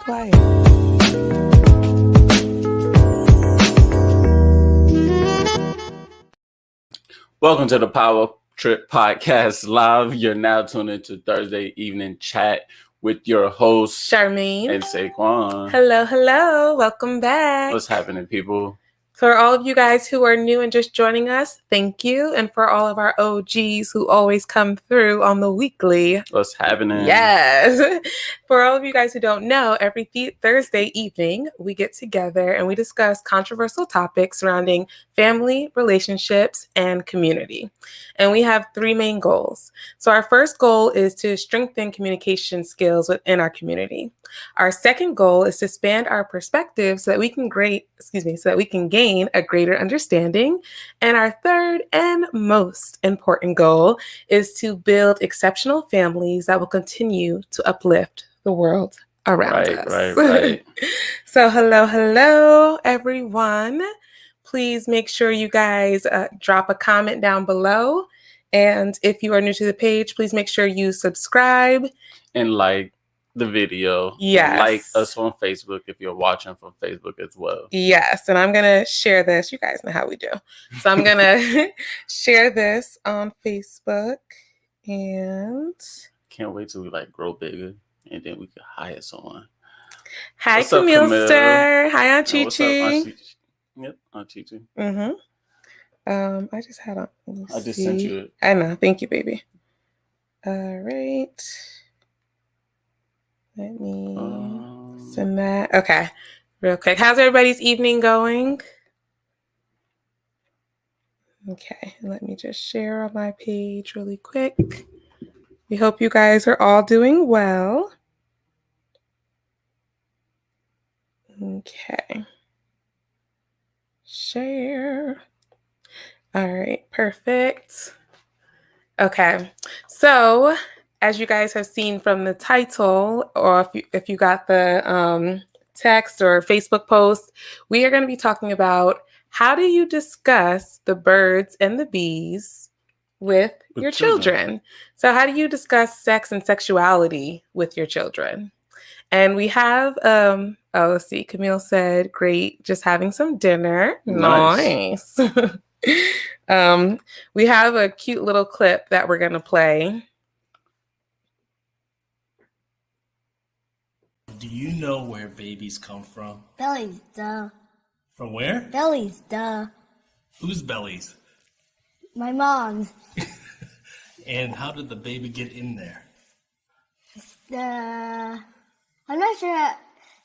quiet. Welcome to the Power Trip Podcast Live. You're now tuned into Thursday evening chat with your hosts, Charmaine and Saquon. Hello. Welcome back. What's happening, people? For all of you guys who are new and just joining us, thank you. And for all of our OGs who always come through on the weekly. What's happening? Yes. For all of you guys who don't know, every Thursday evening, we get together and we discuss controversial topics surrounding family, relationships, and community. And we have three main goals. So our first goal is to strengthen communication skills within our community. Our second goal is to expand our perspective so that we can gain a greater understanding. And our third and most important goal is to build exceptional families that will continue to uplift the world around us. Right. So hello, everyone. Please make sure you guys drop a comment down below. And if you are new to the page, please make sure you subscribe. And like the video. Yes. Like us on Facebook if you're watching from Facebook as well. Yes. And I'm going to share this. You guys know how we do. So I'm going to share this on Facebook. And can't wait till we grow bigger and then we can hire someone. Hi, what's up, Camille Camille? Stir. Hi, Aunt Chi What's up, Chi. Aunt Chi? Yep, Aunt Chi Chi. I just had I just sent you it. I know. Thank you, baby. All right. Let me send that. Okay. Real quick. How's everybody's evening going? Okay. Let me just share on my page really quick. We hope you guys are all doing well. Okay. Share. All right, perfect. Okay, so as you guys have seen from the title, or if you got the text or Facebook post, we are going to be talking about how do you discuss the birds and the bees with your children. So how do you discuss sex and sexuality with your children? And we have, let's see, Camille said, great, just having some dinner. Nice. We have a cute little clip that we're going to play. Do you know where babies come from? Bellies, duh. From where? Bellies, duh. Whose bellies? My mom's. And how did the baby get in there? I'm not sure.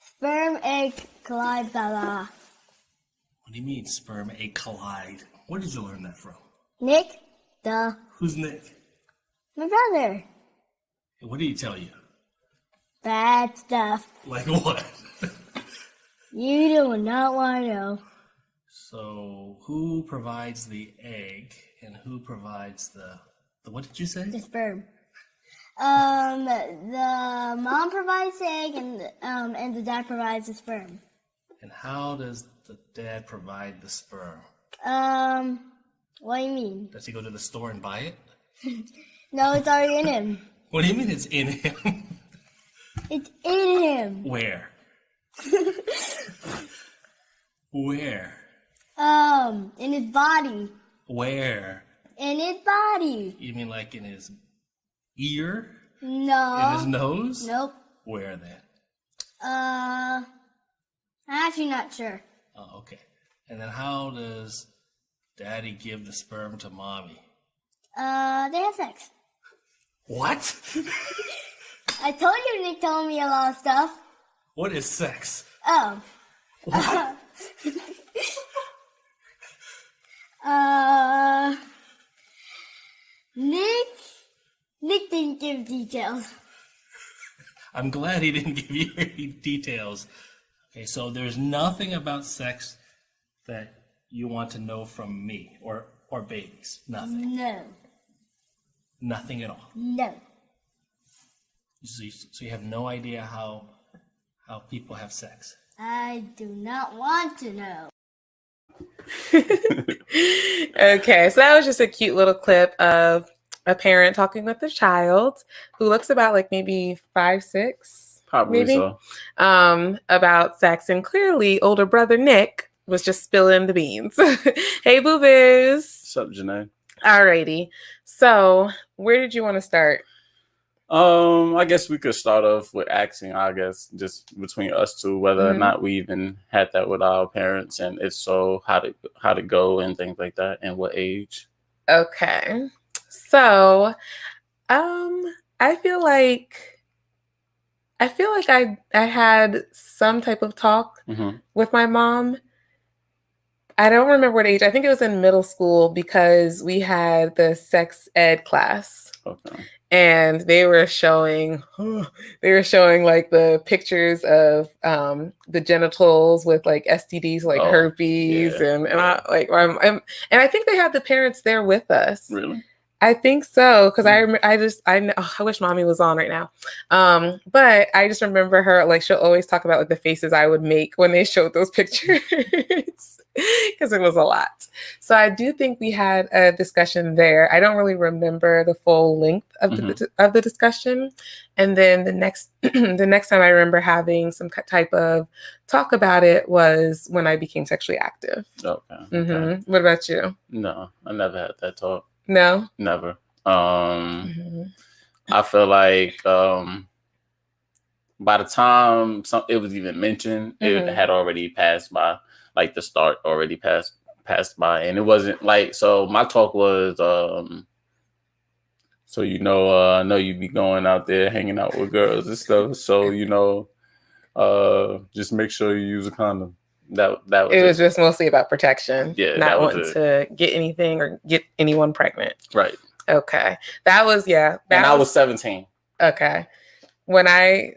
Sperm, egg, collide, blah, blah. What do you mean, sperm, egg, collide? Where did you learn that from? Nick, duh. Who's Nick? My brother. What did he tell you? Bad stuff. Like what? You do not want to know. So, who provides the egg and who provides the what did you say? The sperm. The mom provides the egg and the dad provides the sperm. And how does the dad provide the sperm? What do you mean? Does he go to the store and buy it? No, it's already in him. What do you mean it's in him? It's in him. Where? Where? In his body. Where? In his body. You mean like in his ear? No. In his nose? Nope. Where then? I'm actually not sure. Oh, okay. And then how does Daddy give the sperm to Mommy? They have sex. What? I told you Nick told me a lot of stuff. What is sex? Oh. What? Nick didn't give details. I'm glad he didn't give you any details. Okay, so there's nothing about sex that you want to know from me or babies. Nothing. No. Nothing at all. No. So you have no idea how people have sex. I do not want to know. Okay, so that was just a cute little clip of a parent talking with a child who looks about like maybe 5, 6. Probably maybe, so. about sex. And clearly, older brother Nick was just spilling the beans. Hey, boo-boos. What's up, Janae? Alrighty. So, where did you want to start? I guess we could start off with asking, I guess, just between us two, whether or not we even had that with our parents, and if so, how to go and things like that, and what age. Okay. So, I feel like I had some type of talk with my mom. I don't remember what age. I think it was in middle school because we had the sex ed class. Okay. And they were showing like the pictures of the genitals with like STDs, like herpes, and I like and I think they had the parents there with us. Really? I think so, because I know, I wish mommy was on right now. But I just remember her, like, she'll always talk about like the faces I would make when they showed those pictures, because it was a lot. So I do think we had a discussion there. I don't really remember the full length of the discussion. And then the next the next time I remember having some type of talk about it was when I became sexually active. Okay. What about you? No, I never had that talk. No? Never. I feel like by the time it was even mentioned, it had already passed by. Like the start already passed by, and it wasn't like, so my talk was so I know you be going out there hanging out with girls and stuff, so just make sure you use a condom. That was it. Was just mostly about protection. Yeah, not wanting to get anything or get anyone pregnant. Right. Okay. That was and I was 17. Okay. When I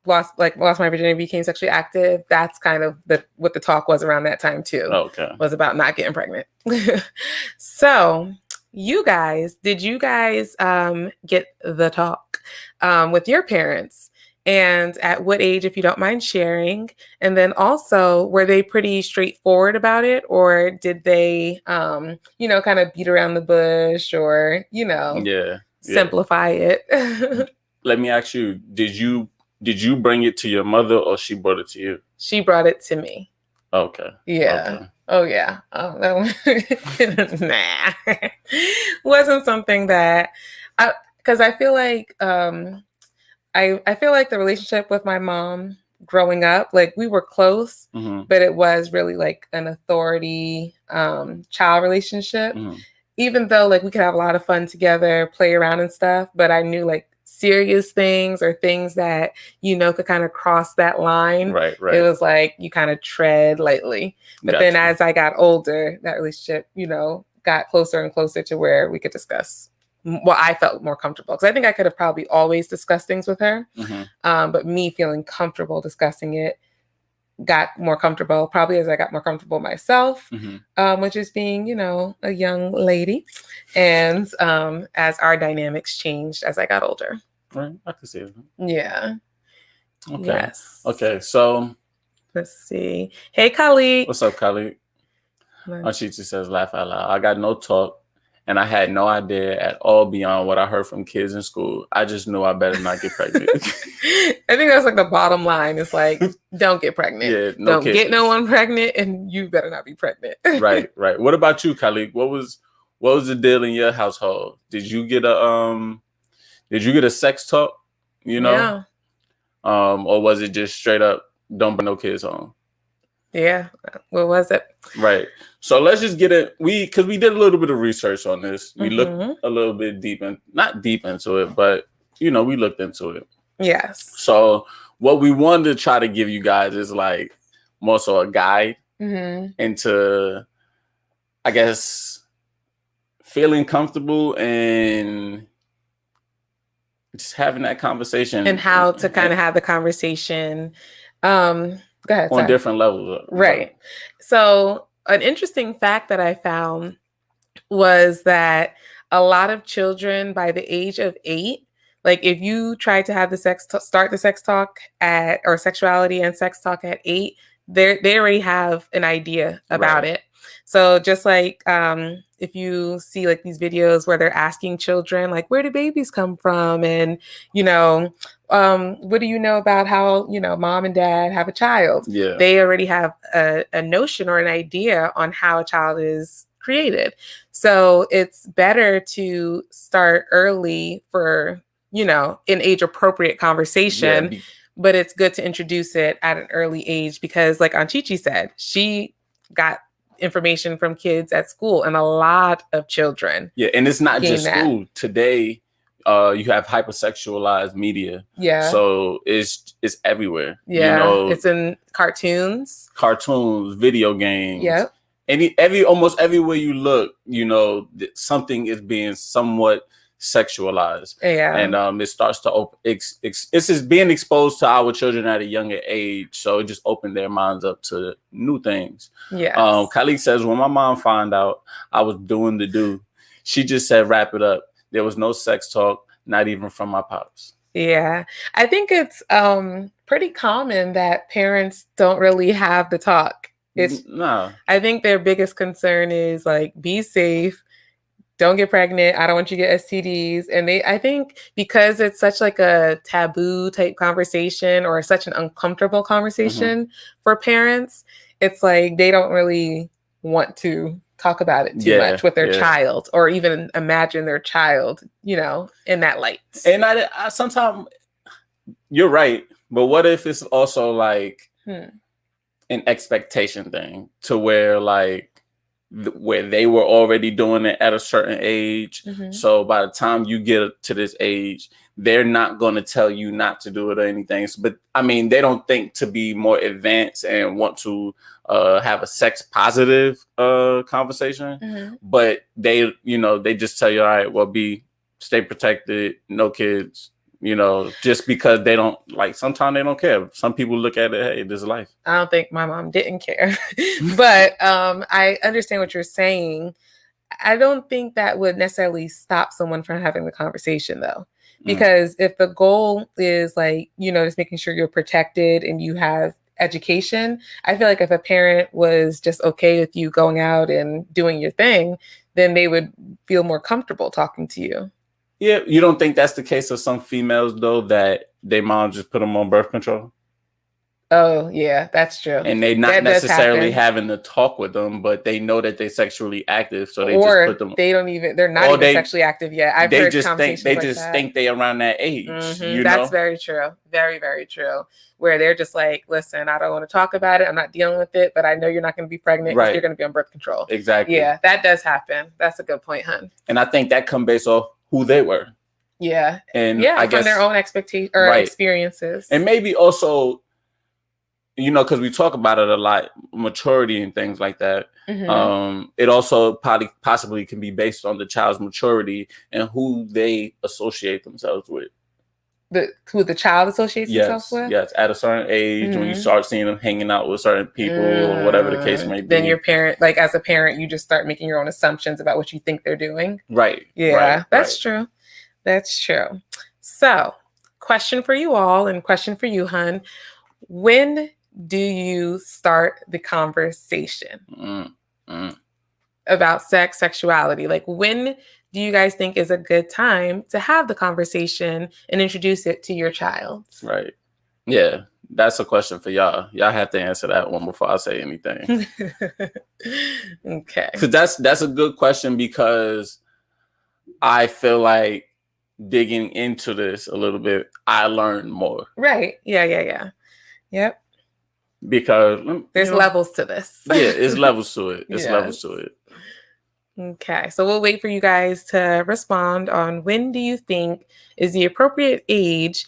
lost my virginity, became sexually active, that's kind of what the talk was around that time too. Okay. Was about not getting pregnant. So did you guys get the talk with your parents? And at what age, if you don't mind sharing? And then also, were they pretty straightforward about it, or did they, kind of beat around the bush, or simplify it? Let me ask you: Did you bring it to your mother, or she brought it to you? She brought it to me. Okay. Yeah. Okay. Oh yeah. Oh, that nah. Wasn't something that because I feel like I feel like the relationship with my mom growing up, like we were close, but it was really like an authority child relationship. Even though like we could have a lot of fun together, play around and stuff, but I knew like serious things or things that could kind of cross that line. Right. It was like you kind of tread lightly. But then as I got older, that relationship, got closer and closer to where we could discuss. Well, I felt more comfortable because I think I could have probably always discussed things with her. But me feeling comfortable discussing it got more comfortable probably as I got more comfortable myself, which is being, a young lady. And as our dynamics changed as I got older. Right. I can see it. Yeah. Okay. Yes. Okay. So let's see. Hey, Khalid. What's up, Khalid? She just says, laugh out loud. I got no talk, and I had no idea at all beyond what I heard from kids in school. I just knew I better not get pregnant. I think that's like the bottom line. It's like, don't get pregnant. Yeah, don't get no one pregnant, and you better not be pregnant. Right. What about you, Khalid? What was the deal in your household? Did you get a sex talk? Yeah. Or was it just straight up, don't bring no kids home? Yeah. What was it? Right. So let's just get it. Because we did a little bit of research on this. We looked a little bit not deep into it, but we looked into it. Yes. So what we wanted to try to give you guys is like more so a guide into, I guess, feeling comfortable and just having that conversation. And how to kind of have the conversation. Go ahead. On different levels. Right. So an interesting fact that I found was that a lot of children by the age of 8, like if you try to have start the sex talk or sexuality and sex talk at 8, they already have an idea about it. So just like if you see like these videos where they're asking children like, where do babies come from? And, what do you know about how, mom and dad have a child? Yeah. They already have a notion or an idea on how a child is created. So it's better to start early for, an age appropriate conversation. Yeah, but it's good to introduce it at an early age because, like Aunt Chichi said, she got information from kids at school, and a lot of children. Yeah, and it's not just that. school. Today, you have hypersexualized media. Yeah. So it's everywhere. Yeah. It's in cartoons, video games. Yep. Almost everywhere you look, something is being somewhat sexualized. Yeah. And it starts to open. It's just being exposed to our children at a younger age, so it just opened their minds up to new things. Yeah. Kylie says, when my mom found out I was doing the do, she just said, "Wrap it up." There was no sex talk, not even from my pops. Yeah, I think it's pretty common that parents don't really have the talk. I think their biggest concern is like, be safe. Don't get pregnant. I don't want you to get STDs. And I think because it's such like a taboo type conversation or such an uncomfortable conversation for parents, it's like they don't really want to talk about it too much with their child or even imagine their child, in that light. And I sometimes you're right. But what if it's also like an expectation thing to where like, where they were already doing it at a certain age. So by the time you get to this age, they're not going to tell you not to do it or anything. But I mean, they don't think to be more advanced and want to have a sex positive conversation. But they just tell you, all right, well, stay protected, no kids. Just because they don't like, sometimes they don't care. Some people look at it, hey, this is life. I don't think my mom didn't care, but I understand what you're saying. I don't think that would necessarily stop someone from having the conversation though, because if the goal is like, just making sure you're protected and you have education, I feel like if a parent was just okay with you going out and doing your thing, then they would feel more comfortable talking to you. Yeah, you don't think that's the case of some females though, that their mom just put them on birth control? Oh yeah, that's true. And they not necessarily having to talk with them, but they know that they're sexually active, so they just put them. They're not even sexually active yet. I've heard conversations they just think they around that age. That's very true. Very, very true. Where they're just like, listen, I don't want to talk about it. I'm not dealing with it, but I know you're not going to be pregnant. Right. You're going to be on birth control. Exactly. Yeah, that does happen. That's a good point, hun. And I think that comes based off who they were. Yeah. And I guess from their own expectations or experiences. And maybe also, because we talk about it a lot, maturity and things like that. It also possibly can be based on the child's maturity and who they associate themselves with. Who the child associates themselves with? Yes, at a certain age, when you start seeing them hanging out with certain people or whatever the case may be. Then your parent, like as a parent, you just start making your own assumptions about what you think they're doing. Right. Yeah, that's true. That's true. So, question for you all and question for you, hun. When do you start the conversation about sex, sexuality? Like, when do you guys think is a good time to have the conversation and introduce it to your child? Right. Yeah, that's a question for y'all. Y'all have to answer that one before I say anything. Okay. Because that's a good question, because I feel like digging into this a little bit, I learned more. Right. Yeah. Yep. Because there's levels to this. Yeah, it's levels to it. Levels to it. Okay, so we'll wait for you guys to respond on when do you think is the appropriate age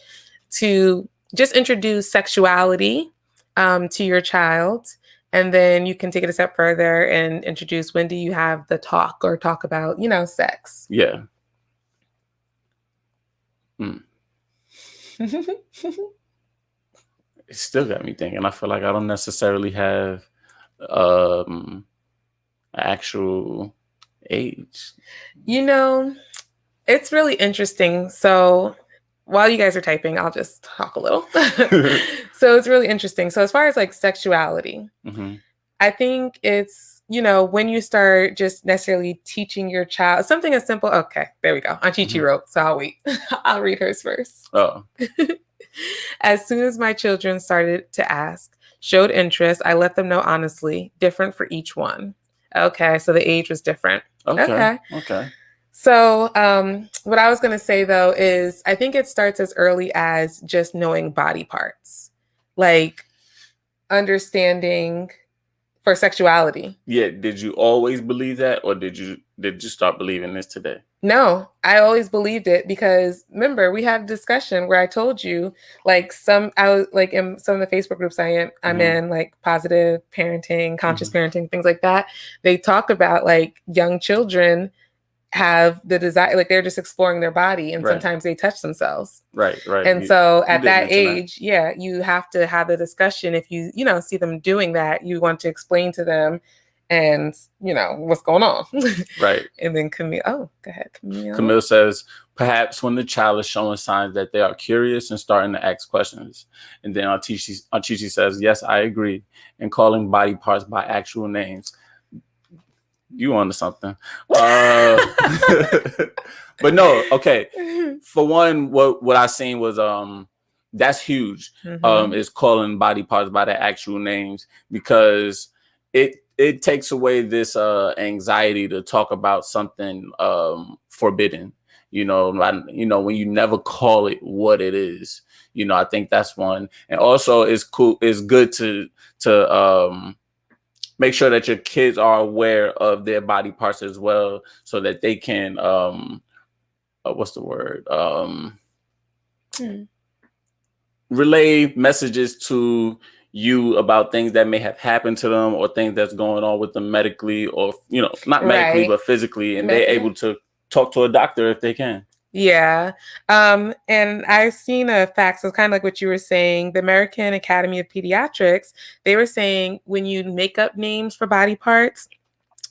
to just introduce sexuality to your child. And then you can take it a step further and introduce when do you have the talk or talk about, sex. Yeah. It still got me thinking. I feel like I don't necessarily have actual age. It's really interesting. So while you guys are typing, I'll just talk a little. So it's really interesting. So as far as like sexuality, I think it's when you start just necessarily teaching your child something as simple. Okay, there we go. Aunt Chi wrote, so I'll wait. I'll read hers first. Oh. As soon as my children started to ask, showed interest, I let them know honestly, different for each one. Okay, so the age was different. Okay. So what I was going to say, though, is I think it starts as early as just knowing body parts, like understanding for sexuality. Yeah. Did you always believe that, or did you start believing this today? No, I always believed it because remember we had a discussion where I told you I was like in some of the Facebook groups I'm in, like positive parenting, conscious parenting, things like that. They talk about like young children have the desire, like they're just exploring their body, and sometimes they touch themselves. Right. And so at that age, you have to have the discussion. If you see them doing that, you want to explain to them and what's going on. Right. And then Camille, go ahead, Camille. Camille says, perhaps when the child is showing signs that they are curious and starting to ask questions. And then Aunt Chichi says, yes, I agree. And calling body parts by actual names. You onto something. But no, okay. For one, what I seen was that's huge. Is calling body parts by their actual names, because it takes away this anxiety to talk about something forbidden. When you never call it what it is. I think that's one. And also it's cool. It's good to make sure that your kids are aware of their body parts as well, so that they can what's the word? Relay messages to you about things that may have happened to them, or things that's going on with them medically, or not medically but physically, and they're able to talk to a doctor if they can. Yeah. And I've seen a fact, so kind of like what you were saying, the American Academy of Pediatrics, they were saying when you make up names for body parts,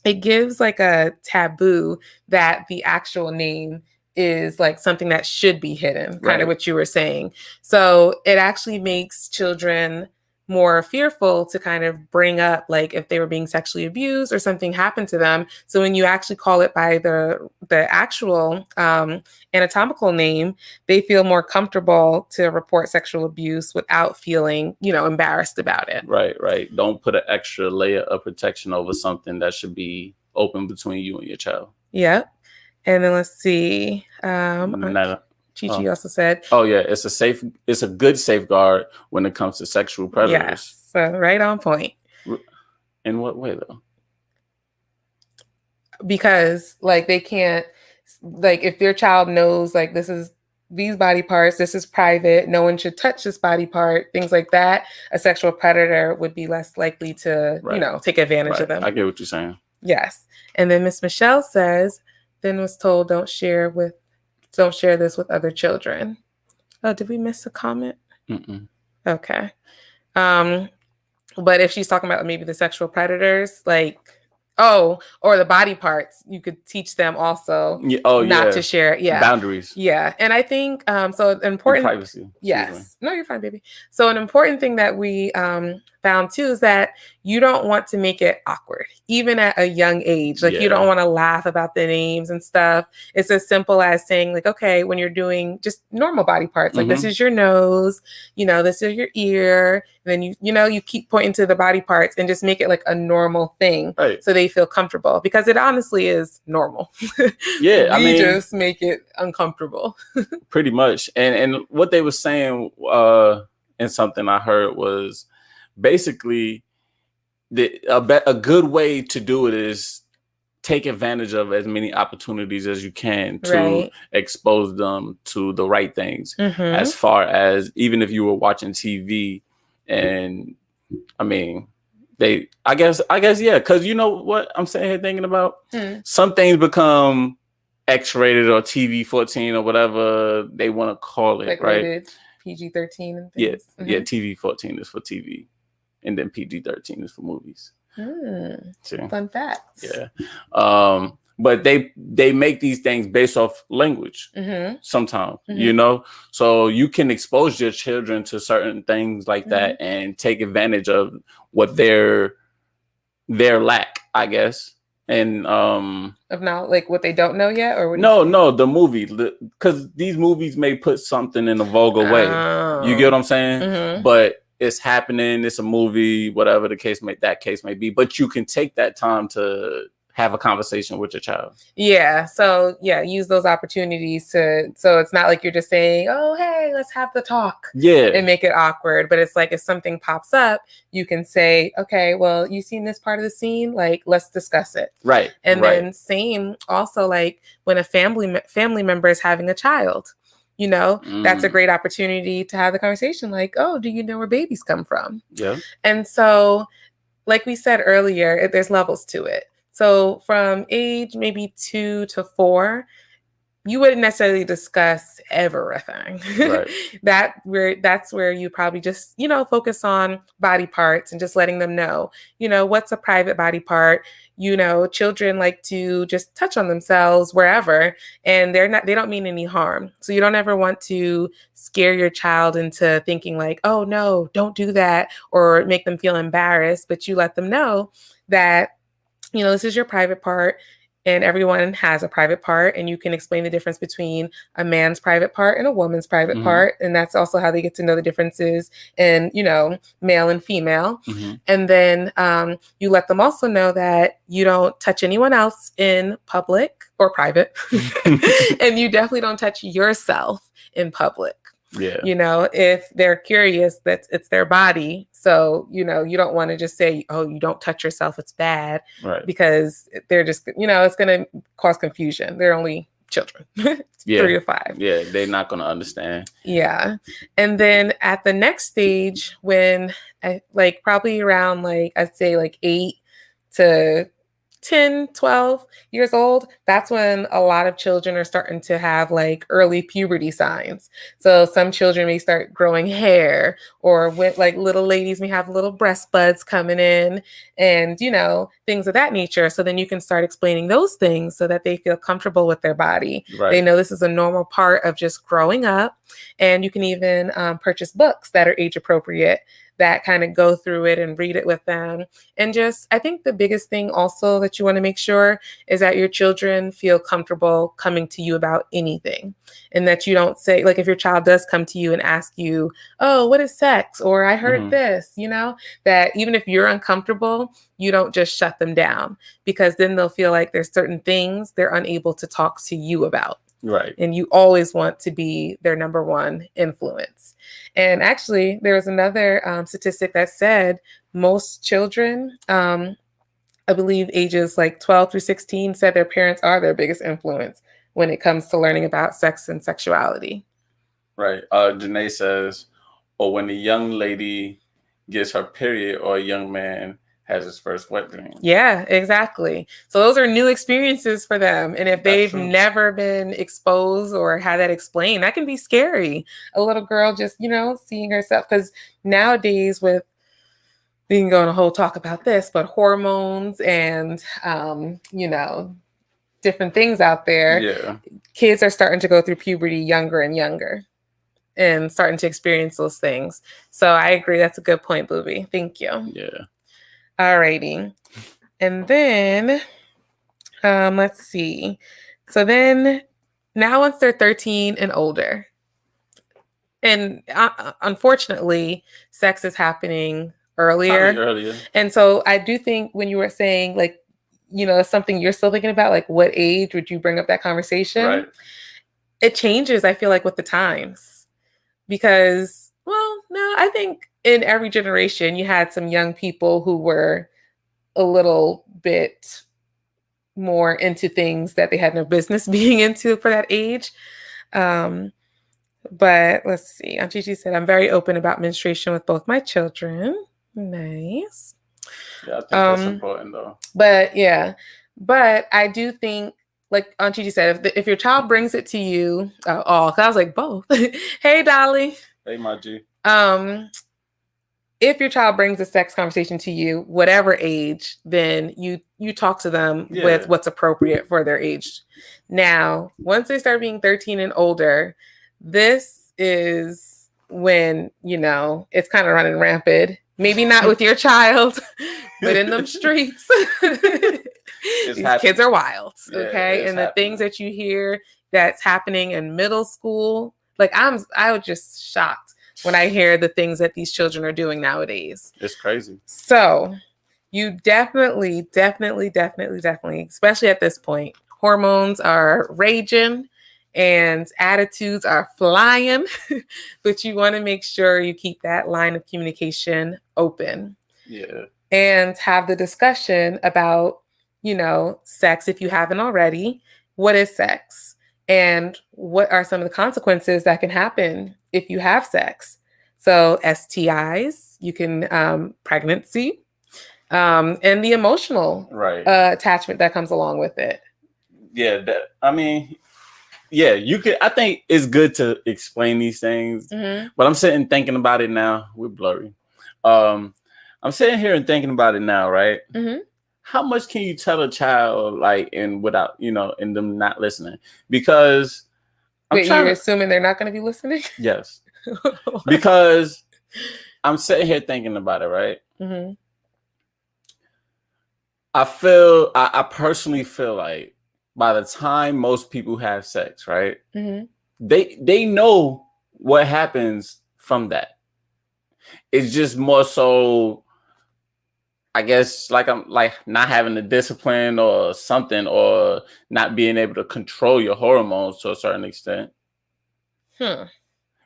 it gives like a taboo that the actual name is like something that should be hidden, kind of what you were saying. So it actually makes children more fearful to kind of bring up, like if they were being sexually abused or something happened to them. So when you actually call it by the actual anatomical name, they feel more comfortable to report sexual abuse without feeling, embarrassed about it. Right. Don't put an extra layer of protection over something that should be open between you and your child. Yep. And then let's see. Chi also said, "Oh yeah, it's a good safeguard when it comes to sexual predators." Yes, so right on point. In what way though? Because like they can't, like if their child knows like this is these body parts, this is private, no one should touch this body part, things like that, a sexual predator would be less likely to, take advantage of them. I get what you're saying. Yes. And then Miss Michelle says, then was told don't share this with other children. Oh, did we miss a comment? Okay. But if she's talking about maybe the sexual predators, like, or the body parts, you could teach them also not to share. Yeah. Boundaries. Yeah. And I think, so an important and privacy. Yes. No, you're fine, baby. So an important thing that we found too is that you don't want to make it awkward, even at a young age. Like you don't want to laugh about the names and stuff. It's as simple as saying like, okay, when you're doing just normal body parts, like this is your nose, this is your ear. And then you keep pointing to the body parts and just make it like a normal thing. Right. So they feel comfortable, because it honestly is normal. Yeah. We just make it uncomfortable. Pretty much. And what they were saying and something I heard was basically a good way to do it is take advantage of as many opportunities as you can to expose them to the right things. As far as even if you were watching TV, and I guess yeah, because you know what I'm saying here thinking about, some things become X-rated or TV-14 or whatever they want to call it, like right? Rated PG-13 and things. Yeah, TV-14 is for TV, and then PG-13 is for movies. Fun facts. Yeah. But they make these things based off language sometimes, so you can expose your children to certain things like that and take advantage of what they're their lack, I guess. And of now, like what they don't know yet, or what no, the movie, because these movies may put something in a vulgar way. You get what I'm saying? Mm-hmm. But it's happening. It's a movie, whatever the case may be. But you can take that time to have a conversation with your child. Yeah. So yeah, use those opportunities so it's not like you're just saying, oh, hey, let's have the talk. Yeah. And make it awkward. But it's like if something pops up, you can say, okay, well, you seen this part of the scene? Like, let's discuss it. Right. And then same also like when a family member is having a child, that's a great opportunity to have the conversation like, oh, do you know where babies come from? Yeah. And so, like we said earlier, there's levels to it. So from age maybe 2 to 4, you wouldn't necessarily discuss everything. Right. That's where you probably just, focus on body parts and just letting them know, what's a private body part. Children like to just touch on themselves wherever, and they don't mean any harm. So you don't ever want to scare your child into thinking like, oh no, don't do that, or make them feel embarrassed, but you let them know that this is your private part, and everyone has a private part, and you can explain the difference between a man's private part and a woman's private part. And that's also how they get to know the differences in, male and female. And then you let them also know that you don't touch anyone else in public or private. And you definitely don't touch yourself in public. Yeah. If they're curious, it's their body. So, you don't want to just say, oh, you don't touch yourself, it's bad. Right. Because they're just, it's going to cause confusion. They're only children, 3 to 5. Yeah, they're not going to understand. Yeah. And then at the next stage, when probably around I'd say 8 to 10, 12 years old, that's when a lot of children are starting to have early puberty signs. So some children may start growing hair, or with little ladies may have little breast buds coming in, and things of that nature. So then you can start explaining those things so that they feel comfortable with their body. Right. They know this is a normal part of just growing up. And you can even purchase books that are age appropriate that kind of go through it and read it with them. And just, I think the biggest thing also that you want to make sure is that your children feel comfortable coming to you about anything. And that you don't say, if your child does come to you and ask you, oh, what is sex? Or I heard this, that even if you're uncomfortable, you don't just shut them down, because then they'll feel like there's certain things they're unable to talk to you about. Right. And you always want to be their number one influence. And actually, there was another statistic that said most children, I believe ages 12 through 16, said their parents are their biggest influence when it comes to learning about sex and sexuality. Right. Janae says, or when a young lady gets her period, or a young man has his first wet dream. Yeah, exactly. So those are new experiences for them. And if they've never been exposed or had that explained, that can be scary. A little girl just, seeing herself, because nowadays we can go on a whole talk about this, but hormones and, different things out there, kids are starting to go through puberty younger and younger and starting to experience those things. So I agree. That's a good point, Booby. Thank you. Yeah. Alrighty. And then, let's see. So then now once they're 13 and older, and unfortunately, sex is happening earlier. And so I do think when you were saying something you're still thinking about, what age would you bring up that conversation? Right. It changes, I feel with the times, because, well, no, I think in every generation, you had some young people who were a little bit more into things that they had no business being into for that age. But let's see. Aunt Gigi said, I'm very open about menstruation with both my children. Nice. Yeah, I think that's important though. But I do think, like Aunt Gigi said, if your child brings it to you, because I was like, both. Hey, Dolly. Hey, my G. If your child brings a sex conversation to you, whatever age, then you talk to them with what's appropriate for their age. Now, once they start being 13 and older, this is when, it's kind of running rampant Maybe not with your child, but in them streets. These kids are wild, okay? And the things that you hear that's happening in middle school, like I was just shocked when I hear the things that these children are doing nowadays. It's crazy. So you definitely, especially at this point, hormones are raging and attitudes are flying, but you want to make sure you keep that line of communication open. Yeah. And have the discussion about, sex if you haven't already. What is sex? And what are some of the consequences that can happen if you have sex? So STIs, you can pregnancy, and the emotional attachment that comes along with it. Yeah, you could. I think it's good to explain these things, but I'm sitting thinking about it now. We're blurry. I'm sitting here and thinking about it now, right? How much can you tell a child, like, and without, and them not listening? Because you're assuming they're not going to be listening? Yes, because I'm sitting here thinking about it, right? I personally feel like by the time most people have sex, right, they know what happens from that. It's just more so, I guess, like I'm like not having the discipline or something, or not being able to control your hormones to a certain extent.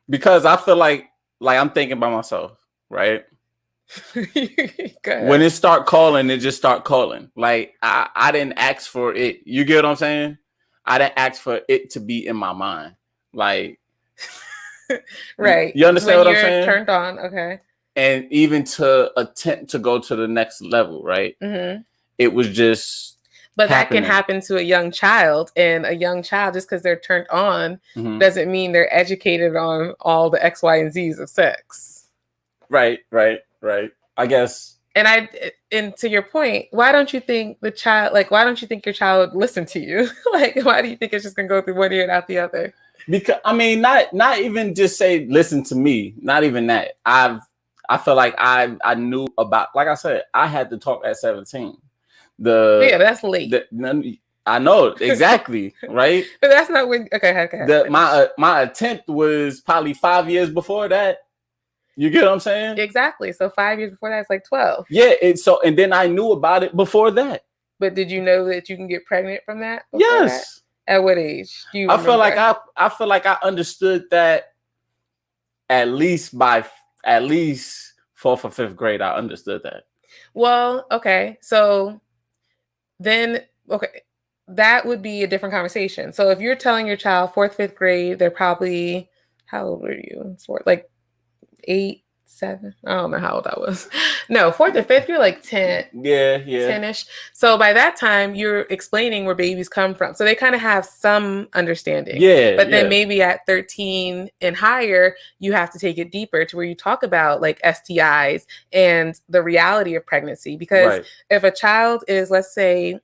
Because I feel like I'm thinking about myself, right? When it start calling, it just start calling. Like I didn't ask for it. You get what I'm saying? I didn't ask for it to be in my mind. Like, right. You understand what I'm saying? Turned on, okay. And even to attempt to go to the next level, right? It was just. But happening. That can happen to a young child, and a young child, just because they're turned on, doesn't mean they're educated on all the X, Y, and Z's of sex. Right. I guess. And to your point, why don't you think your child would listen to you? Like, why do you think it's just gonna go through one ear and out the other? Because not even just say listen to me. Not even that. I feel like I knew about, like I said, I had to talk at 17. That's late. I know exactly, right? But that's not when. Okay. My attempt was probably 5 years before that. You get what I'm saying? Exactly. So 5 years before that, it's like 12. Yeah. And then I knew about it before that. But did you know that you can get pregnant from that? Yes. That? At what age? Do you I feel like I understood that at least fourth or fifth grade. I understood that. Well, okay. So then, that would be a different conversation. So if you're telling your child fourth, fifth grade, they're probably, how old were you? Like 8, 7. I don't know how old I was. No, fourth or fifth, you're like 10. Yeah. 10-ish. So by that time, you're explaining where babies come from. So they kind of have some understanding. Yeah. But then maybe at 13 and higher, you have to take it deeper to where you talk about like STIs and the reality of pregnancy. Because if a child is, let's say,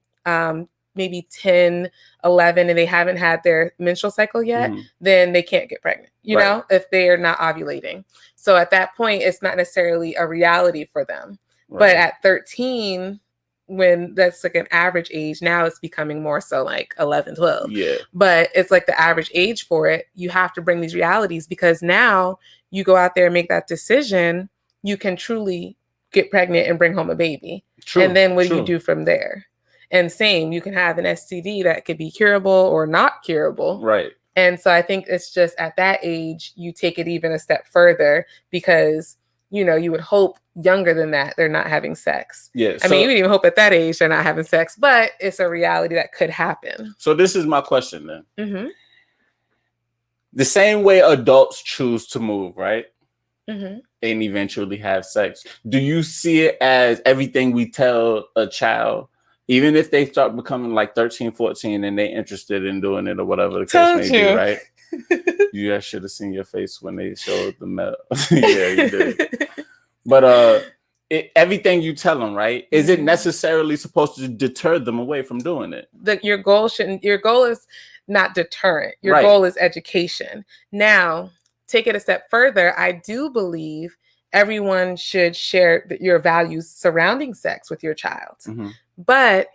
maybe 10, 11, and they haven't had their menstrual cycle yet, then they can't get pregnant, you know, if they are not ovulating. So at that point, it's not necessarily a reality for them. But at 13, when that's like an average age, now it's becoming more so like 11, 12. Yeah. But it's like the average age for it. You have to bring these realities, because now you go out there and make that decision, you can truly get pregnant and bring home a baby. True. And then what do you do from there? And same, you can have an STD that could be curable or not curable. Right. And so I think it's just at that age, you take it even a step further, because, you would hope younger than that, they're not having sex. Yeah. I mean, you would even hope at that age they're not having sex, but it's a reality that could happen. So this is my question then. The same way adults choose to move, right? And eventually have sex. Do you see it as everything we tell a child, even if they start becoming like 13, 14 and they're interested in doing it or whatever the case may be, right? You guys should have seen your face when they showed the medal. Yeah, you did. But everything you tell them, right? Is it necessarily supposed to deter them away from doing it? Your goal is not deterrent. Your goal is education. Now, take it a step further. I do believe everyone should share your values surrounding sex with your child. Mm-hmm. But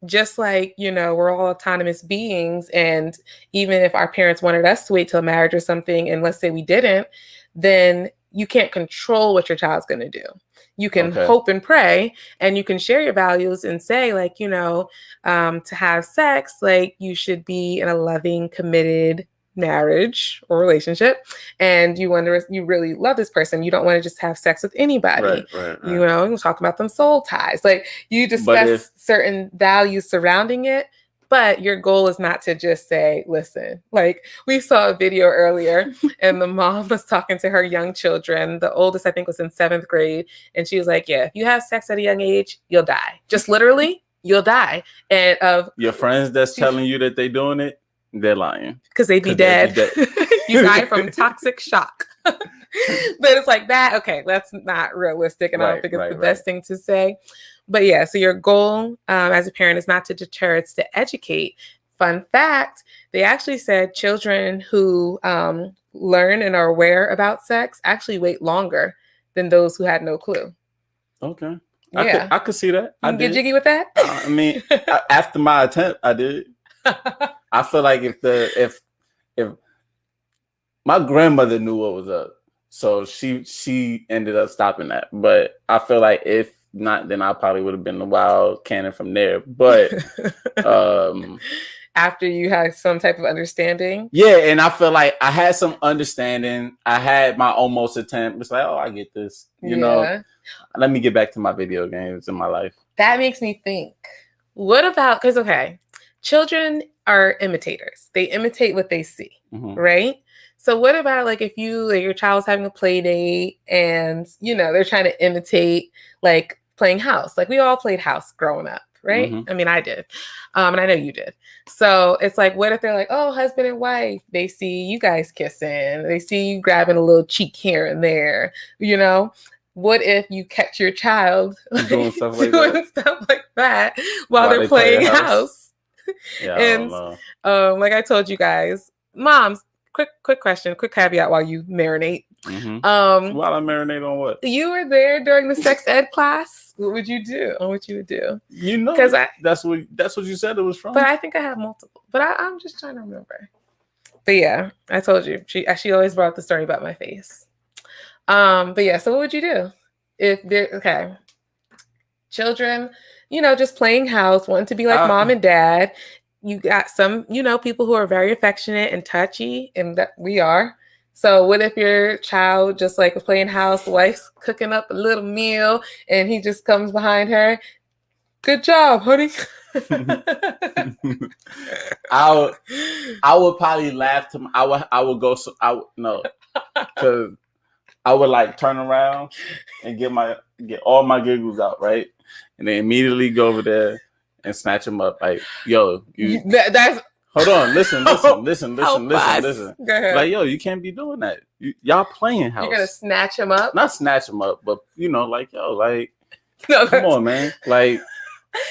just like, we're all autonomous beings, and even if our parents wanted us to wait till marriage or something, and let's say we didn't, then you can't control what your child's going to do. You can hope and pray, and you can share your values and say, like, to have sex, like, you should be in a loving, committed marriage or relationship, and you really love this person. You don't want to just have sex with anybody. Right. You talk about them soul ties, like, you discuss certain values surrounding it, but your goal is not to just say, listen, like, we saw a video earlier and the mom was talking to her young children. The oldest, I think, was in 7th grade, and she was like, yeah, if you have sex at a young age, you'll die. Just literally, you'll die. And your friends that's telling you that they doing it, they're lying. Because they'd be dead. You die from toxic shock. But it's like that. Okay, that's not realistic. And I don't think it's the best thing to say. But yeah, so your goal as a parent is not to deter, it's to educate. Fun fact, they actually said children who learn and are aware about sex actually wait longer than those who had no clue. Okay. Yeah. I could see that. You get jiggy with that? I mean, after my attempt, I did. I feel like if my grandmother knew what was up, so she ended up stopping that. But I feel like if not, then I probably would have been the wild cannon from there. But after you had some type of understanding, yeah, and I feel like I had some understanding. I had my almost attempt. It's like, oh, I get this. You know, let me get back to my video games in my life. That makes me think. What about, because children are imitators. They imitate what they see, right? So what about, like, if your child's having a play date and, they're trying to imitate, like, playing house. Like, we all played house growing up, right? I mean, I did. And I know you did. So it's like, what if they're like, oh, husband and wife, they see you guys kissing. They see you grabbing a little cheek here and there, What if you catch your child doing stuff like that while they're playing house? Yeah, and like I told you guys, moms, quick question, quick caveat while you marinate. While I marinate on what? You were there during the sex ed class. What would you do? Or what you would do? Because that's what you said it was from. But I think I have multiple. But I'm just trying to remember. But yeah, I told you. She always brought up the story about my face. But yeah, so what would you do if they're children, just playing house, wanting to be like mom and dad. You got some, people who are very affectionate and touchy, and that we are. So what if your child just like playing house, the wife's cooking up a little meal, and he just comes behind her? Good job, honey. I would probably laugh to. I would go. Because I would like turn around and get all my giggles out, right? And then immediately go over there and snatch him up. Like, yo, that's hold on, listen. Go ahead. Like, yo, you can't be doing that. Y'all playing house. You're gonna snatch him up? Not snatch him up, but like, yo, like, no, come on, man. Like,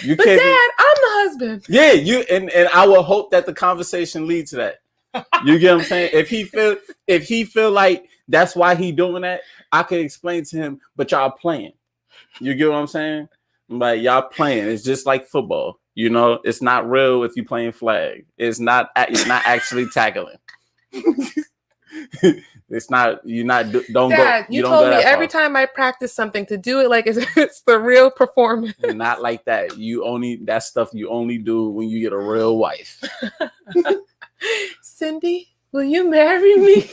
you but can't. Dad, I'm the husband. Yeah, and I will hope that the conversation leads to that. You get what I'm saying? If he feel like that's why he doing that, I could explain to him, but y'all playing. You get what I'm saying? Like, y'all playing. It's just like football. It's not real if you playing flag. It's not actually tackling. It's not. You're not. Don't Dad, go. You told me every time I practice something to do it like it's the real performance. Not like that. That stuff you only do when you get a real wife. Cindy, will you marry me?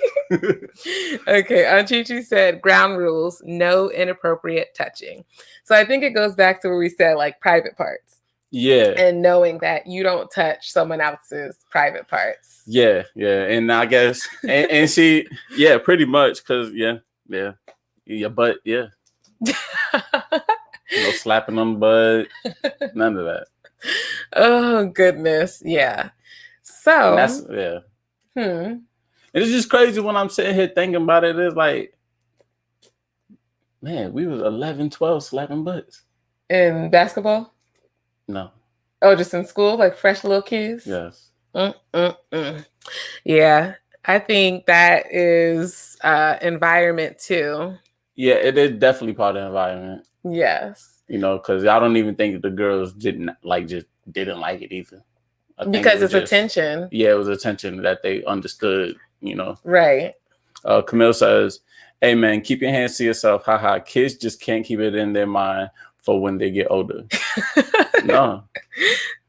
Okay, Aunt Chi said ground rules, no inappropriate touching. So I think it goes back to where we said like private parts. Yeah. And knowing that you don't touch someone else's private parts. Yeah. And I guess, and she, yeah, pretty much, because, yeah. But, yeah. No slapping on the butt, none of that. Oh, goodness. Yeah. So. That's, yeah. It's just crazy when I'm sitting here thinking about it. It's like, man, we was 11, 12 slapping butts. In basketball? No. Oh, just in school? Like fresh little kids? Yes. Yeah. I think that is environment too. Yeah, it is definitely part of the environment. Yes. You know, because I don't even think the girls didn't like it either. I think Because it was it's attention. Yeah, it was attention that they understood, you know. Right. Camille says, hey man, keep your hands to yourself. Haha. Kids just can't keep it in their mind for when they get older. No.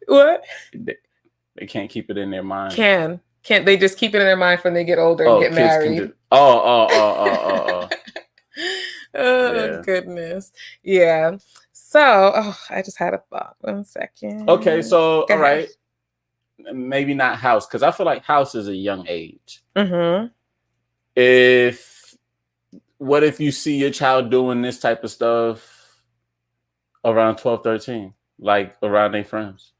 What? They can't keep it in their mind. Can't they just keep it in their mind when they get older and get married? Oh, yeah. Goodness. Yeah. So, I just had a thought. 1 second. Okay, so all right. Maybe not house, because I feel like house is a young age. Mm-hmm. What if you see your child doing this type of stuff around 12, 13, like around their friends?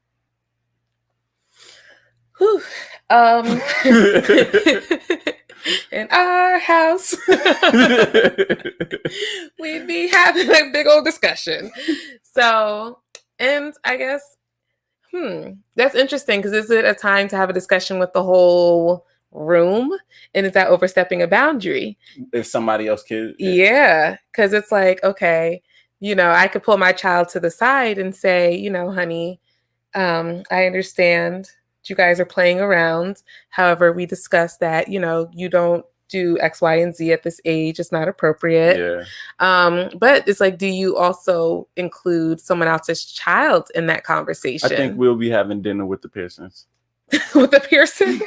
Whew. In our house, we'd be having a big old discussion. So, and I guess, that's interesting, because is it a time to have a discussion with the whole room? And is that overstepping a boundary? If somebody else could? Yeah, because it's like, okay, I could pull my child to the side and say, honey, I understand you guys are playing around. However, we discussed that, you don't do X, Y, and Z at this age. It's not appropriate. Yeah. But it's like, do you also include someone else's child in that conversation? I think we'll be having dinner with the Pearsons. With the Pearsons?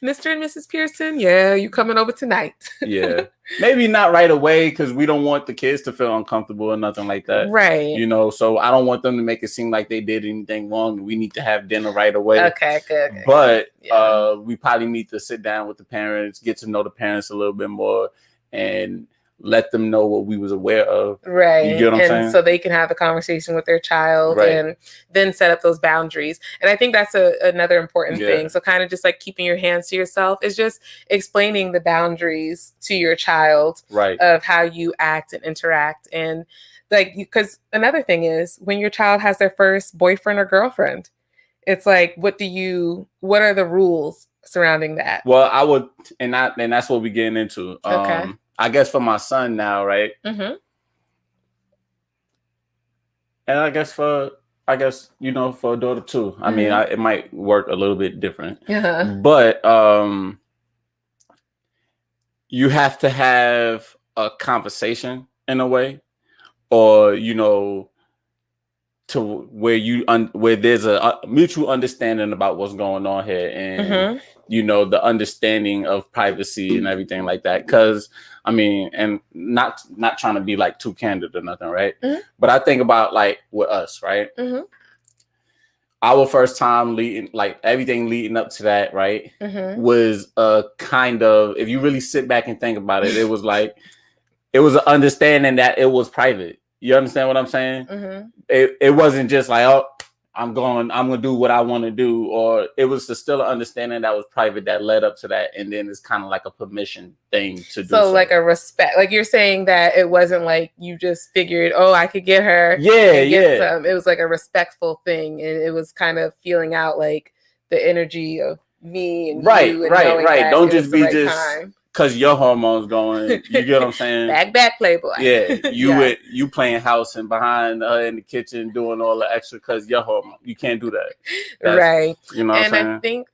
Mr. and Mrs. Pearson, yeah, you coming over tonight. Yeah. Maybe not right away, because we don't want the kids to feel uncomfortable or nothing like that. Right. So I don't want them to make it seem like they did anything wrong. We need to have dinner right away. Okay, good. But we probably need to sit down with the parents, get to know the parents a little bit more, and let them know what we was aware of. Right. You get what I'm saying? So they can have a conversation with their child, right, and then set up those boundaries. And I think that's another important thing. So kind of just like keeping your hands to yourself is just explaining the boundaries to your child, right, of how you act and interact. And like, because another thing is when your child has their first boyfriend or girlfriend, it's like, what are the rules surrounding that? Well, I would, and that's what we're getting into. Okay. I guess for my son now, right? Mm-hmm. And I guess for a daughter too. I mean, it might work a little bit different. But you have to have a conversation in a way, or to where there's a mutual understanding about what's going on here, and the understanding of privacy and everything like that. Because I mean, and not trying to be like too candid or nothing, right? But I think about like with us, right? Our first time everything leading up to that, right, was a kind of, if you really sit back and think about it, it was like, it was an understanding that it was private. You understand what I'm saying? It wasn't just like, oh, I'm gonna do what I want to do, or it was still an understanding that was private that led up to that, and then it's kind of like a permission thing to do. So like a respect, like you're saying that it wasn't like you just figured, oh, I could get her, some. It was like a respectful thing, and it was kind of feeling out like the energy of me and you, and right. Don't just be just time. Cause your hormones going, you get what I'm saying? Back, Playboy. Yeah, you playing house and behind her in the kitchen doing all the extra. Cause your hormone, you can't do that. Right. You know what I'm saying? And I think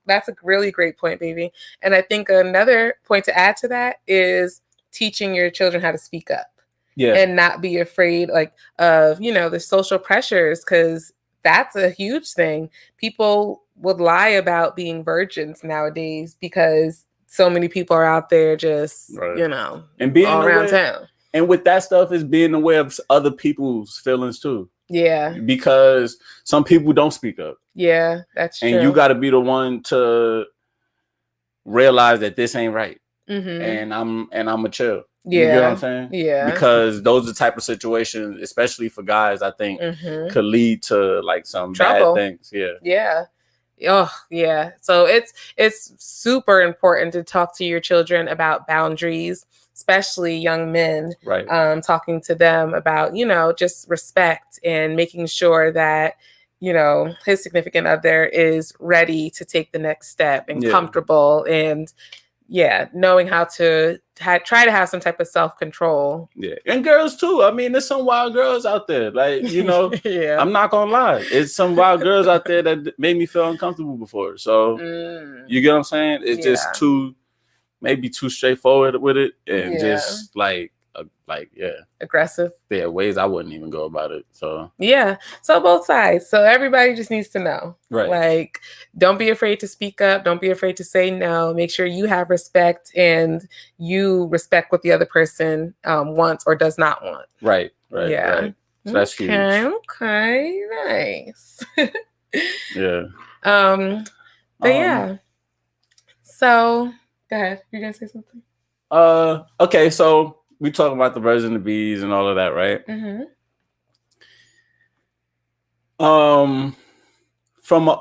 that's a really great point, baby. And I think another point to add to that is teaching your children how to speak up. Yeah. And not be afraid of the social pressures, because that's a huge thing. People would lie about being virgins nowadays because so many people are out there just, and being all around town. And with that stuff is being aware of other people's feelings too. Yeah. Because some people don't speak up. Yeah, that's true. And you got to be the one to realize that this ain't right. And I'm a chill. Yeah. You get what I'm saying? Yeah. Because those are the type of situations, especially for guys, I think could lead to like some trouble. Bad things. Yeah. Yeah. Oh, yeah. So it's super important to talk to your children about boundaries, especially young men, right? Talking to them about, just respect and making sure that, his significant other is ready to take the next step and comfortable and knowing how to try to have some type of self-control. Yeah, and girls too. I mean, there's some wild girls out there. Like, Yeah. I'm not gonna lie. It's some wild girls out there that made me feel uncomfortable before. So you get what I'm saying? It's just maybe too straightforward with it, and just aggressive. Yeah, ways I wouldn't even go about it. So so both sides. So everybody just needs to know, right? Like, don't be afraid to speak up. Don't be afraid to say no. Make sure you have respect and you respect what the other person wants or does not want. Right. So that's huge. Okay, nice. Yeah. But so go ahead. You're gonna say something? Okay, so we talking about the birds and the bees and all of that, right? From not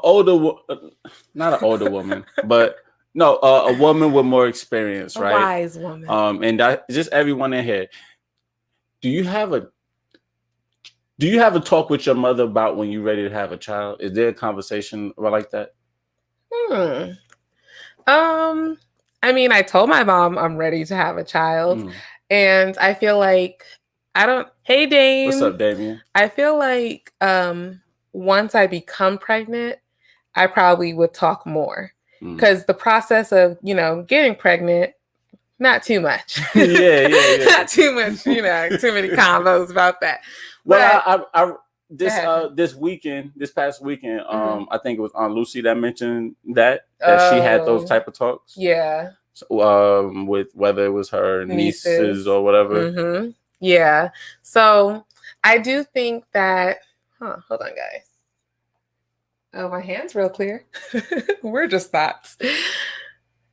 an older woman, but no, a woman with more experience, right? A wise woman. And just everyone in here. Do you have a talk with your mother about when you're ready to have a child? Is there a conversation like that? I mean, I told my mom I'm ready to have a child, and I feel like Hey, Dame. What's up, Damien? I feel like once I become pregnant, I probably would talk more because the process of getting pregnant, not too much. Yeah. Not too much. Too many combos about that. Well, this past weekend, I think it was Aunt Lucy that mentioned that she had those type of talks. Yeah. So, with whether it was her nieces or whatever. Yeah. So I do think that. Hold on, guys. Oh, my hand's real clear. We're just thoughts. I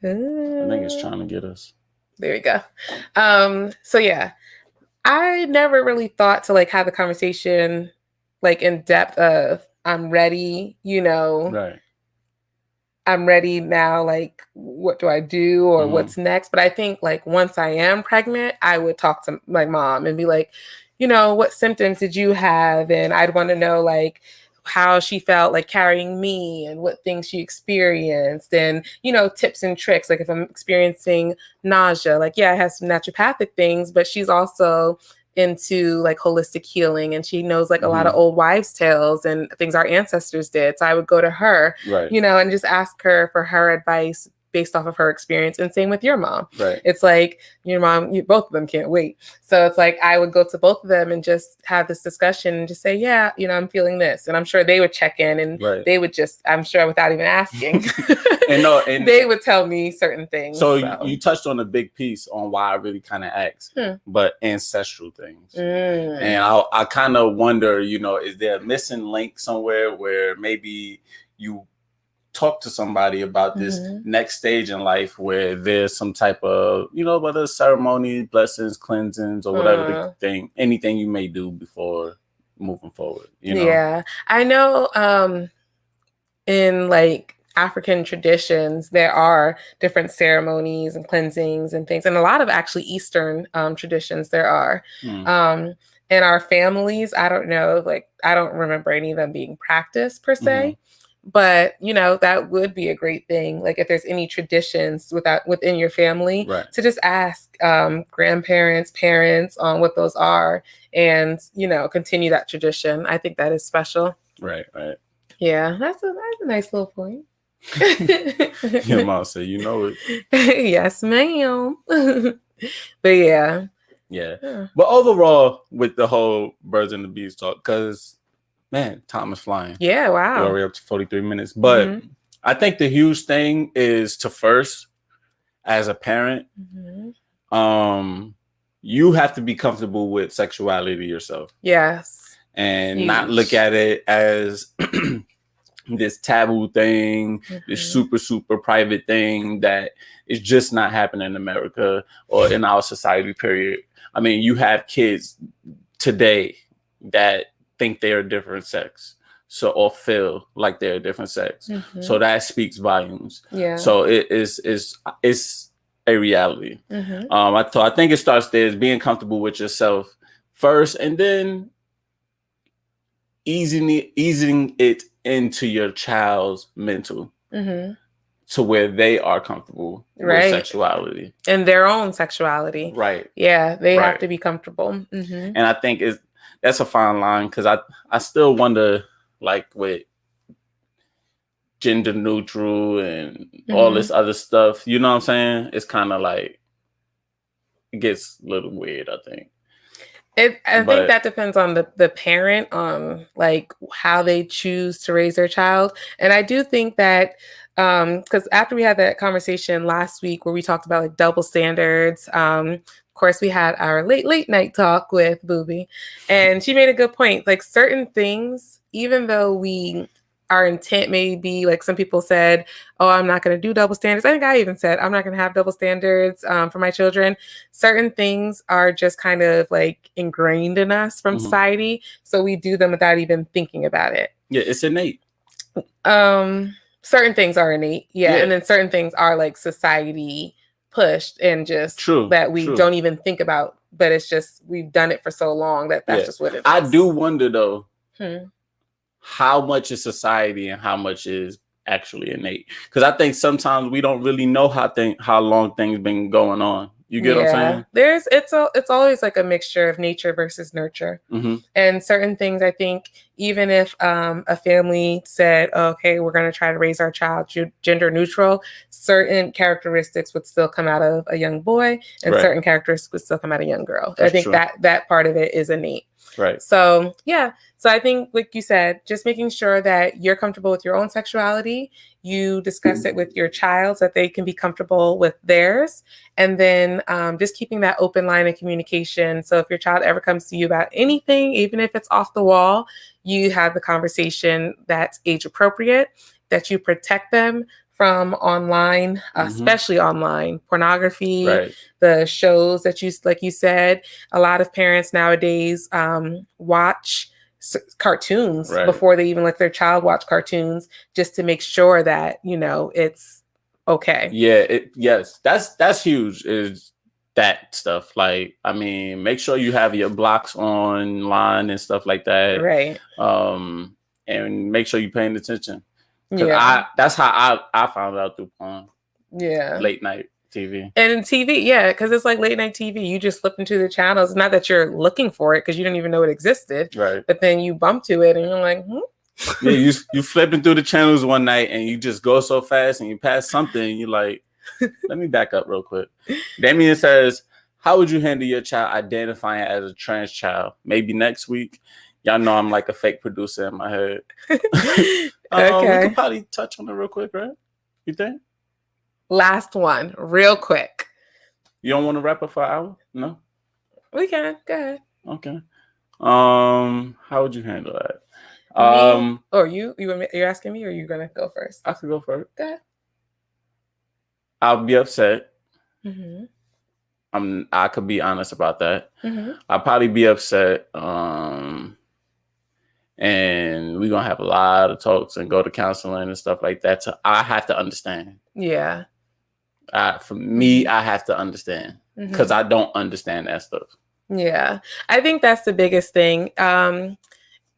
think it's trying to get us. There we go. So yeah, I never really thought to have a conversation in depth of I'm ready, Right. I'm ready now, what do I do or what's next? But I think once I am pregnant, I would talk to my mom and be like, what symptoms did you have? And I'd want to know how she felt carrying me and what things she experienced and, tips and tricks. If I'm experiencing nausea, I have some naturopathic things, but she's also into holistic healing and she knows a lot of old wives' tales and things our ancestors did. So I would go to her, right. And just ask her for her advice based off of her experience. And same with your mom. Right. It's your mom, both of them can't wait. So it's I would go to both of them and just have this discussion and just say, yeah, I'm feeling this. And I'm sure they would check in and they would just, I'm sure without even asking, and they would tell me certain things. So you touched on a big piece on why I really kind of asked, but ancestral things. And I kind of wonder, is there a missing link somewhere where maybe you talk to somebody about this next stage in life where there's some type of, whether ceremony, blessings, cleansings, or whatever anything you may do before moving forward, Yeah, I know in African traditions, there are different ceremonies and cleansings and things. And a lot of actually Eastern traditions there are. In our families, I don't know, I don't remember any of them being practiced per se. But, that would be a great thing. If there's any traditions within your family, to just ask grandparents, parents on what those are and, continue that tradition. I think that is special. Right. Yeah, that's a nice little point. Your mom said, it. Yes, ma'am. But yeah. But overall, with the whole birds and the bees talk, because man, time is flying. Yeah, wow. We're already up to 43 minutes. But I think the huge thing is to first, as a parent, you have to be comfortable with sexuality yourself. Yes. And not look at it as this taboo thing, this super, super private thing that is just not happening in America or in our society, period. I mean, you have kids today that think they're a different sex, or feel like they're a different sex. So that speaks volumes. Yeah. So it's a reality. I think it starts there as being comfortable with yourself first, and then easing it into your child's mental to where they are comfortable with sexuality and their own sexuality. Right. Yeah, they have to be comfortable. Mm-hmm. And I think that's a fine line, because I still wonder, like, with gender neutral and all this other stuff, you know what I'm saying? It's kind of like, it gets a little weird, I think. I think that depends on the parent, like how they choose to raise their child. And I do think that because after we had that conversation last week where we talked about like double standards, of course we had our late night talk with Booby, and she made a good point. Like certain things, even though our intent may be, like some people said, oh, I'm not going to do double standards. I think I even said I'm not going to have double standards for my children. Certain things are just kind of like ingrained in us from society. So we do them without even thinking about it. Yeah, it's innate. Certain things are innate. Yeah. And then certain things are like society pushed and just that we don't even think about. But it's just, we've done it for so long that's just what it is. I do wonder though, how much is society and how much is actually innate? Because I think sometimes we don't really know how long things been going on. You get what I'm saying? It's always like a mixture of nature versus nurture. And certain things, I think, even if a family said, okay, we're going to try to raise our child gender neutral, certain characteristics would still come out of a young boy, and certain characteristics would still come out of a young girl. I think that part of it is innate. Right. So, yeah. So I think, like you said, just making sure that you're comfortable with your own sexuality, you discuss it with your child so that they can be comfortable with theirs. And then just keeping that open line of communication. So if your child ever comes to you about anything, even if it's off the wall, you have the conversation that's age appropriate, that you protect them from online, especially online pornography, the shows that like you said, a lot of parents nowadays watch cartoons before they even let their child watch cartoons, just to make sure that, it's okay. Yeah. Yes. That's huge. Is that stuff. Like, I mean, make sure you have your blocks online and stuff like that. Right. And make sure you're paying attention. Because that's how I found out through porn. Yeah. Late night TV. And in TV, because it's like late night TV. You just flip into the channels. Not that you're looking for it because you didn't even know it existed. Right. But then you bump to it and you're like, Yeah, you flipping through the channels one night and you just go so fast and you pass something and you're like, let me back up real quick. Damien says, how would you handle your child identifying as a trans child? Maybe next week. Y'all know I'm like a fake producer in my head. Okay. We could probably touch on it real quick, right? You think? Last one, real quick. You don't want to wrap up for an hour? No? We can. Go ahead. Okay. How would you handle that? Or you're asking me, or you're gonna go first? I could go first. Go ahead. I'll be upset. Mm-hmm. I could be honest about that. Mm-hmm. I'll probably be upset. And we're gonna have a lot of talks and go to counseling and stuff like that. So I have to understand. Yeah. For me, I have to understand because I don't understand that stuff. Yeah, I think that's the biggest thing.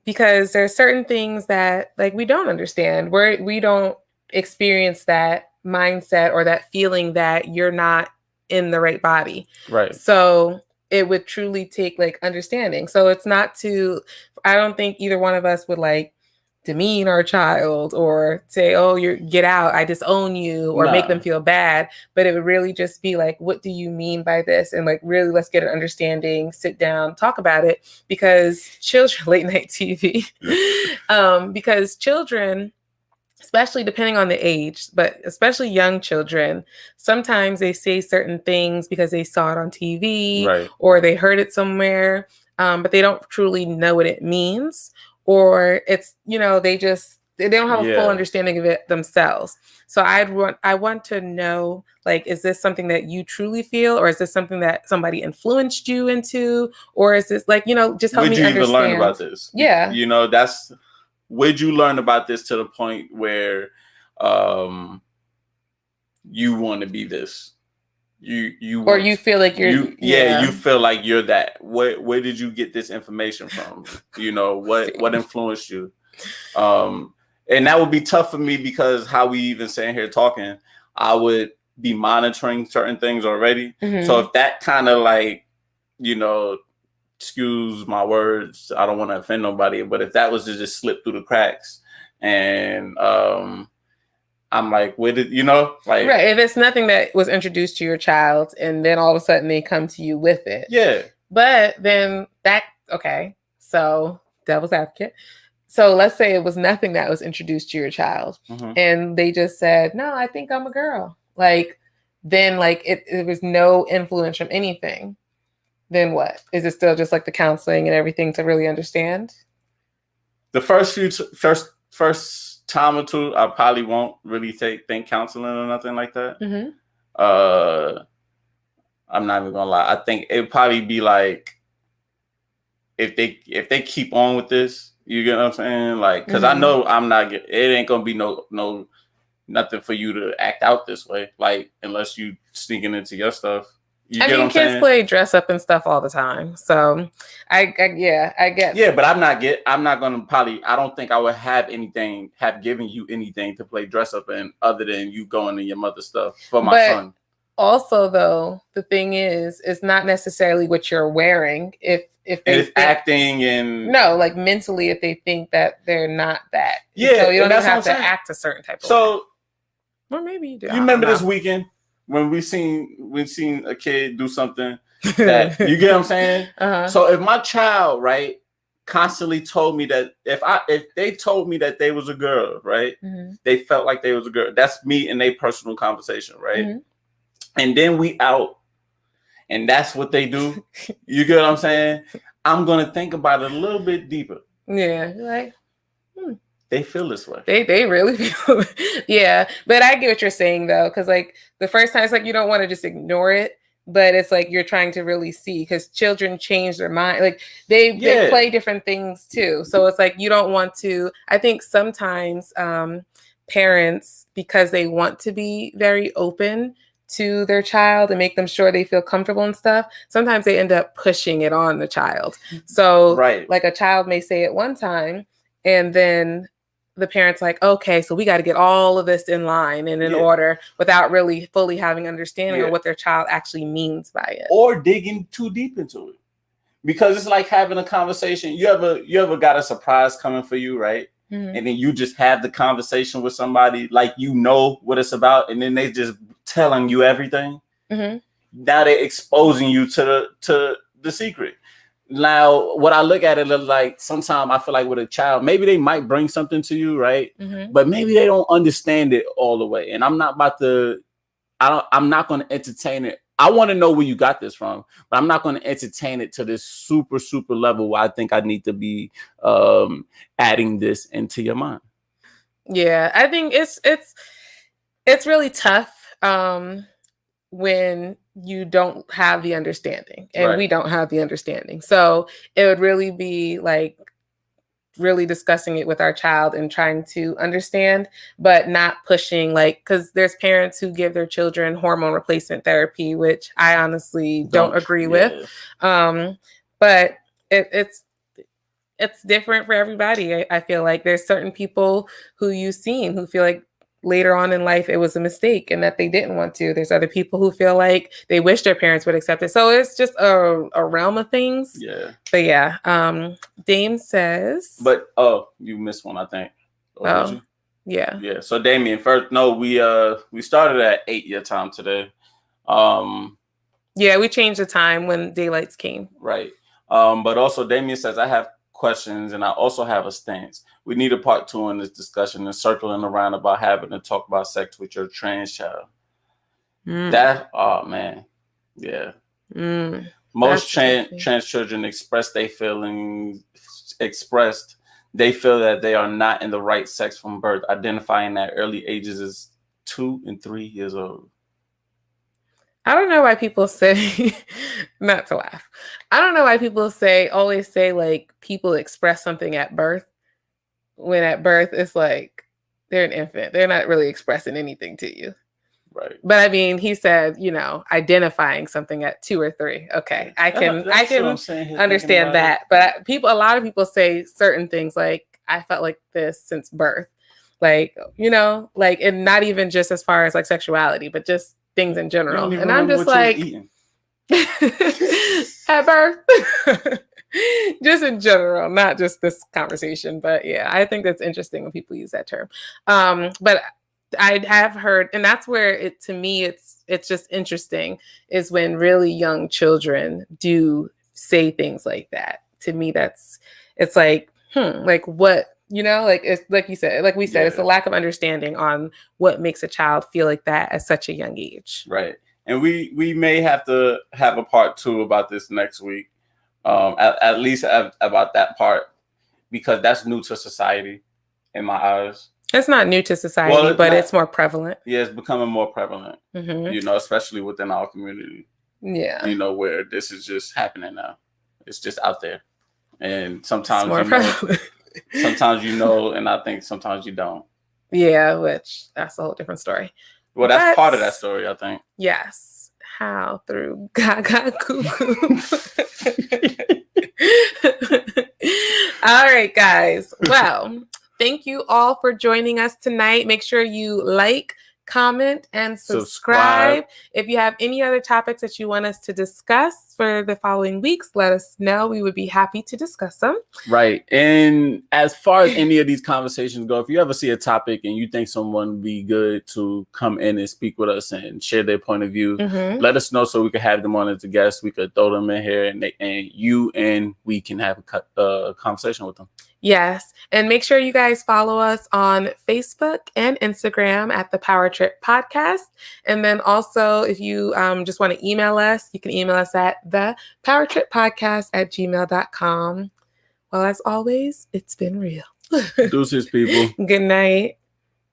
Because there are certain things that like we don't understand. We don't experience that mindset or that feeling that you're not in the right body. Right. So it would truly take like understanding. So it's not I don't think either one of us would like demean our child or say, oh, get out, I disown you, or make them feel bad. But it would really just be like, what do you mean by this? And like, really, let's get an understanding, sit down, talk about it. Because children, late night TV, because children, especially depending on the age, but especially young children, sometimes they say certain things because they saw it on TV or they heard it somewhere, but they don't truly know what it means. Or it's, they don't have a full understanding of it themselves. So I want to know, like, is this something that you truly feel, or is this something that somebody influenced you into, or is this like, just help me understand. Would you even learn about this? Yeah. Would you learn about this to the point where you want to be this? You feel like you feel like you're that. Where did you get this information from? What influenced you? And that would be tough for me because how we even sitting here talking, I would be monitoring certain things already. So if that kind of like, excuse my words, I don't want to offend nobody, but if that was to just slip through the cracks and I'm like, with it, like, right. If it's nothing that was introduced to your child and then all of a sudden they come to you with it. Yeah. But then okay. So devil's advocate. So let's say it was nothing that was introduced to your child and they just said, no, I think I'm a girl. Like, then like it was no influence from anything. Then what? Is it still just like the counseling and everything to really understand? The first time or two, I probably won't really think counseling or nothing like that. I'm not even gonna lie. I think it'd probably be like if they keep on with this, you get what I'm saying? Like, because I know it ain't gonna be no nothing for you to act out this way. Like, unless you sneaking into your stuff. I mean, kids play dress up and stuff all the time. So I get. Yeah, but I'm not gonna I don't think I would have given you anything to play dress up in other than you going to your mother's stuff for my son. Also, though, the thing is, it's not necessarily what you're wearing. If they acting and like mentally, if they think that they're not that, yeah, so you don't even have to act a certain type of way. Or maybe you do. You remember this weekend when we seen a kid do something that you get what I'm saying? So if my child, right, constantly told me that if they told me that they was a girl, right, they felt like they was a girl. That's me in a personal conversation, right? And then we out, and that's what they do. You get what I'm saying? I'm gonna think about it a little bit deeper. Yeah, like they feel this way. They really feel. Yeah, but I get what you're saying though, because like the first time, it's like you don't want to just ignore it, but it's like you're trying to really see because children change their mind. Like they play different things too, so it's like you don't want to. I think sometimes parents, because they want to be very open to their child and make them sure they feel comfortable and stuff, sometimes they end up pushing it on the child. So like a child may say it one time and then the parent's like, okay, so we got to get all of this in line and in order without really fully having understanding of what their child actually means by it. Or digging too deep into it. Because it's like having a conversation. You ever got a surprise coming for you, right? And then you just have the conversation with somebody like you know what it's about, and then they just telling you everything. Now they're exposing you to the secret. Now, what I look at it like, sometimes I feel like with a child, maybe they might bring something to you, right? But maybe they don't understand it all the way. And I'm not going to entertain it. I want to know where you got this from, but I'm not going to entertain it to this super, super level where I think I need to be adding this into your mind. Yeah, I think it's really tough when you don't have the understanding, and we don't have the understanding. So it would really be like really discussing it with our child and trying to understand, but not pushing, like, because there's parents who give their children hormone replacement therapy, which I honestly don't agree with. But it's different for everybody. I feel like there's certain people who you've seen who feel like later on in life it was a mistake and that they didn't want to. There's other people who feel like they wish their parents would accept it. So it's just a realm of things. Yeah. But yeah, Dame says. But you missed one, I think. Oh, yeah. Yeah. So Damien, first, no, we started at 8 your time today. Yeah, we changed the time when daylights came. Right. But also Damien says, I have questions and I also have a stance. We need a part 2 in this discussion and circling around about having to talk about sex with your trans child. That, oh man, yeah. Most trans children they feel that they are not in the right sex from birth, identifying at early ages as 2 and 3 years old. I don't know why people say, not to laugh. I don't know why people always say like people express something at birth, when at birth it's like they're an infant. They're not really expressing anything to you. Right. But I mean, he said, identifying something at 2 or 3. Okay. I can understand that. But a lot of people say certain things like, I felt like this since birth. Like, like, and not even just as far as like sexuality, but just things in general. And I'm just like, at birth, just in general, not just this conversation. But yeah, I think that's interesting when people use that term. But I have heard, and that's where to me, it's just interesting is when really young children do say things like that. To me, it's like, like what, like it's like you said, like we said, it's a lack of understanding on what makes a child feel like that at such a young age. Right. And we may have to have a part 2 about this next week, at least about that part, because that's new to society in my eyes. It's not new to society, but it's more prevalent. Yeah, it's becoming more prevalent, especially within our community. Yeah. Where this is just happening now. It's just out there. And sometimes sometimes and I think sometimes you don't. Yeah, which that's a whole different story. Well, that's part of that story, I think. Yes. How? Through Gaga Cuckoo. All right, guys. Well, thank you all for joining us tonight. Make sure you like, comment, and subscribe. If you have any other topics that you want us to discuss for the following weeks, let us know. We would be happy to discuss them. Right. And as far as any of these conversations go, if you ever see a topic and you think someone would be good to come in and speak with us and share their point of view, let us know so we could have them on as a guest. We could throw them in here and we can have a conversation with them. Yes. And make sure you guys follow us on Facebook and Instagram at the Power Trip Podcast. And then also, if you just want to email us, you can email us at thepowertrippodcast@gmail.com. Well, as always, it's been real. Deuces, people. Good night.